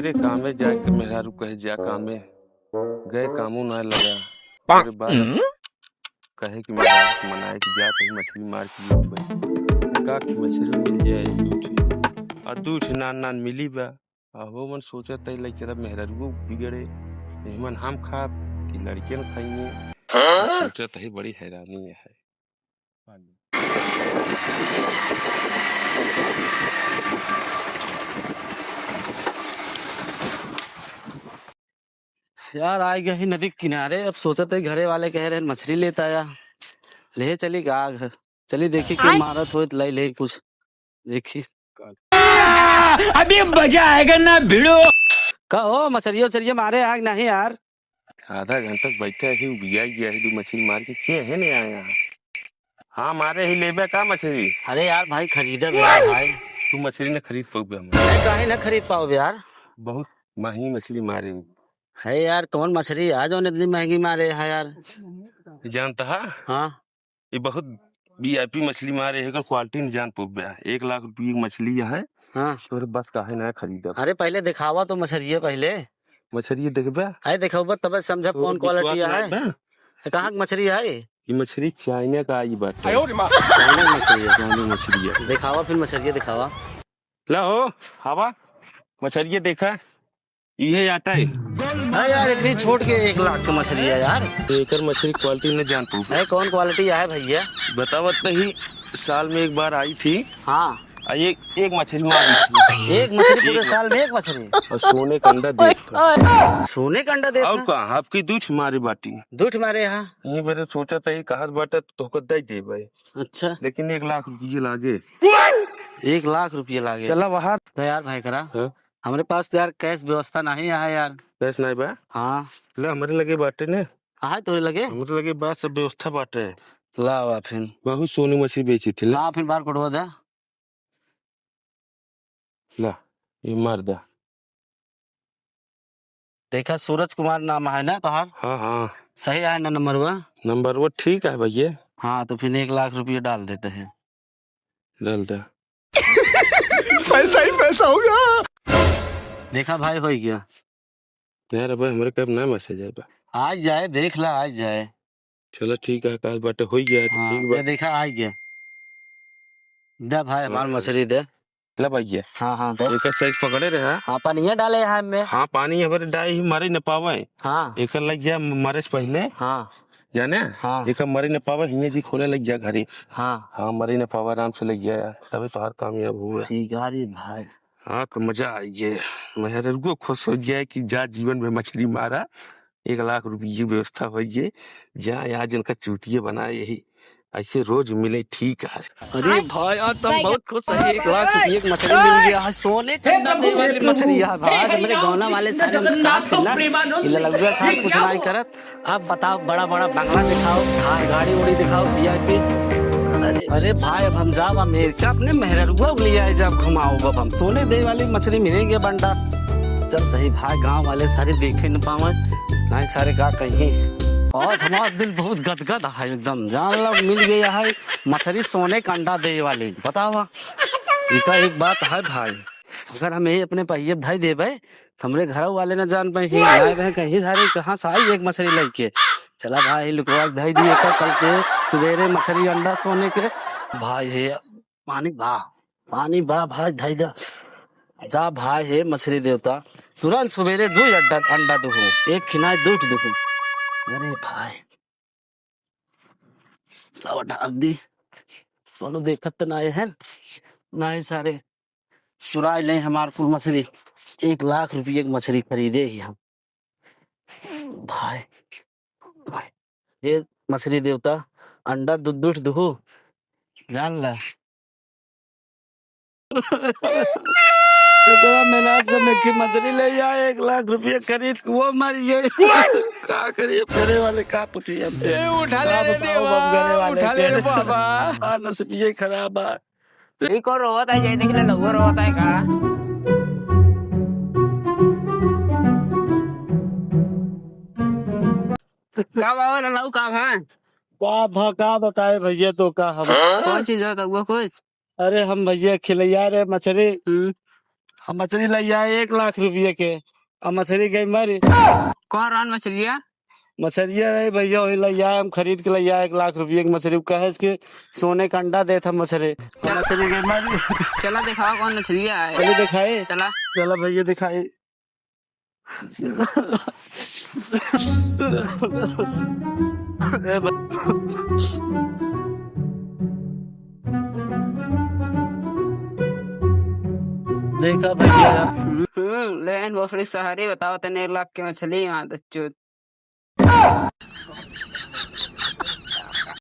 सवेरे कामे जाके मेहरारू कहे जा कामे गए कामों ना लगा। मेरे बाद कहे कि मेहरारू से मनाए कि जा कहीं मछली मार के लूट भाई का कि मछली मिल जाए दूठ और दूठ नान नान मिली बा। वो मन सोचा तय लग चला मेहरारू बिगड़े मन हम खा कि लड़कियन खाइए सोचा तही बड़ी हैरानी है। यार आ गया ही नदी के किनारे। अब सोचा था घरे वाले कह रहे हैं मछली लेता आया ले चली आग चली देखी कि मारत हो ले ले कुछ देखी अभी मजा आएगा ना भिड़ो। कहो मछलियों चलिए मारे आग नहीं यार। आधा घंटा बैठा ही बिया गया है मछली मार के है नहीं आया। हाँ मारे ही लेबे का मछली। अरे यार भाई खरीदे भाई तू मछली न खरीद पाओ काहे ना खरीद पाओ यार। बहुत महंगी मछली मारे है यार कौन मछली आ जो इतनी महंगी मारे है यार जानता है। हाँ ये बहुत वीआईपी मछली मारे है क्वालिटी नहीं जान पाओ। 1 लाख रुपये की मछली है। हाँ तो बस काहे ना खरीदा। अरे पहले दिखावा तो मछली पहले मछली देखबे है दिखावा तब समझा कौन क्वालिटी है कहाँ मछली है। ये मछली चाइना का आई बात है। चाइना मछली है दिखावा फिर मछली दिखावा ला हो हवा मछली देखा ये आटा है। हाँ यार इतनी छोट के 1 लाख की मछली है यार। एकर मछली क्वालिटी नहीं जान पाऊँ है कौन क्वालिटी है भैया बतावत नहीं। साल में 1 बार आई थी। हाँ एक मछली मारी थी। एक मछली पूरे साल में 1 मछली और सोने का अंडा देख सोने का अंडा देख और कहा आपकी दूठ मारे बाटी दूठ मारे यहाँ ये मैंने सोचा था ये कहा बाटा तो दे दे भाई। अच्छा लेकिन 1 लाख रुपये लागे 1 लाख रुपये लागे चला बाहर तो यार भाई करा हमारे पास तो यार कैश व्यवस्था नहीं है यार। कैश नहीं बा हाँ ला हमारे लगे बाटे ने हाँ तो लगे हमारे लगे बात सब व्यवस्था बाटे ला फिर बहुत सोनी मछली बेची थी ला फिर बार कोटवा दे ला ये मार दा देखा सूरज कुमार नाम है ना तोहार। हाँ हाँ सही है ना नंबर वो ठीक है भैया। हाँ तो फिर 1 लाख रुपये डाल देते हैं डाल दा पैसा ही पैसा होगा। देखा भाई हो गया यार अब हमारे कब ना मैसेज आएगा आज जाए देख ला आज जाए चलो ठीक है काल बाटे हो गया। हाँ, ठीक ये देखा आज गया दे भाई हमार मछली दे ला भैया। हाँ हाँ दे एक साइज पकड़े रहे हाँ पानी डाले है में हाँ पानी हमारे डाई ही मारे न पावे। हाँ एक लग गया मारे से पहले। हाँ जाने हाँ एक मरे न पावा हिने जी खोले लग गया घरे। हाँ मरे न पावा आराम से लग गया तभी तो हर कामयाब हुआ। ठीक है भाई हाँ तो मजा आई है मेहर खुश हो गया कि जा जीवन में मछली मारा 1 लाख रुपये की व्यवस्था हो गई जहाँ यहाँ जिनका चूटिये बनाए यही ऐसे रोज मिले ठीक है। अरे भाई आज तुम बहुत खुश है 1 लाख रुपये की मछली मिल गया है सोने की वाली मछली है भाई मेरे गौना वाले सारे लगभग साथ कुछ नहीं करत। अब बताओ बड़ा बड़ा बंगला दिखाओ कार गाड़ी उड़ी दिखाओ वीआईपी। अरे भाई अब हम जाओ अमेरिका अपने मेहरुआ लिया है जब घुमाओ अब हम सोने दे वाली मछली मिलेंगे बंडा। चल सही भाई गांव वाले सारे देखे न पावे नहीं सारे गा कहीं और हमारा दिल बहुत गदगद है एकदम जान लो मिल गया है मछली सोने का अंडा दे वाली बतावा। इनका एक बात है भाई अगर हम यही अपने पहिए भाई देवे तो हमरे घर वाले न जान पाए कहीं सारे कहाँ से आई एक मछली लेके चला भाई लुकवा धाई दिए कल के सवेरे मछली अंडा सोने के भाई है पानी बा भाई धाई दा जा भाई है मछली देवता तुरंत सवेरे 2 अंडा दुहू 1 खिनाए दूध दुहू। अरे भाई ढाक दी सोनू देखत तो नहीं है नहीं सारे सुराय नहीं हमारे को मछली 1 लाख रुपये की मछली खरीदे ही हम भाई ये मछली देवता अंडा दूध दुहू जान ला मेला समय की मछली ले आए 1 लाख रुपये खरीद वो मर गए का करिए घरे वाले का पूछिए हमसे उठा ले बाबा नसीब ये खराब है। को रोवत है जय देखले लघु रोवत है का बाबा लऊ का बताए भैया तो का हम कौन चीज होता वो कुछ अरे हम भैया खिलैया रे मछली हम मछली ले आए 1 लाख रुपये के, अब मछली गई मरी। कौन रहा मछलिया? मछलिया रहे भैया, वही ले आए, हम खरीद के ले आए 1 लाख रुपये की मछली। कहे कि सोने का अंडा दे था मछली, मछली गई मरी। चला दिखाओ कौन मछलिया है। चलिए दिखाए, चला चला भैया दिखाए। देखा भैया। लेन भोसड़ी सहारी बताओ तेने 1 लाख की मछली यहाँ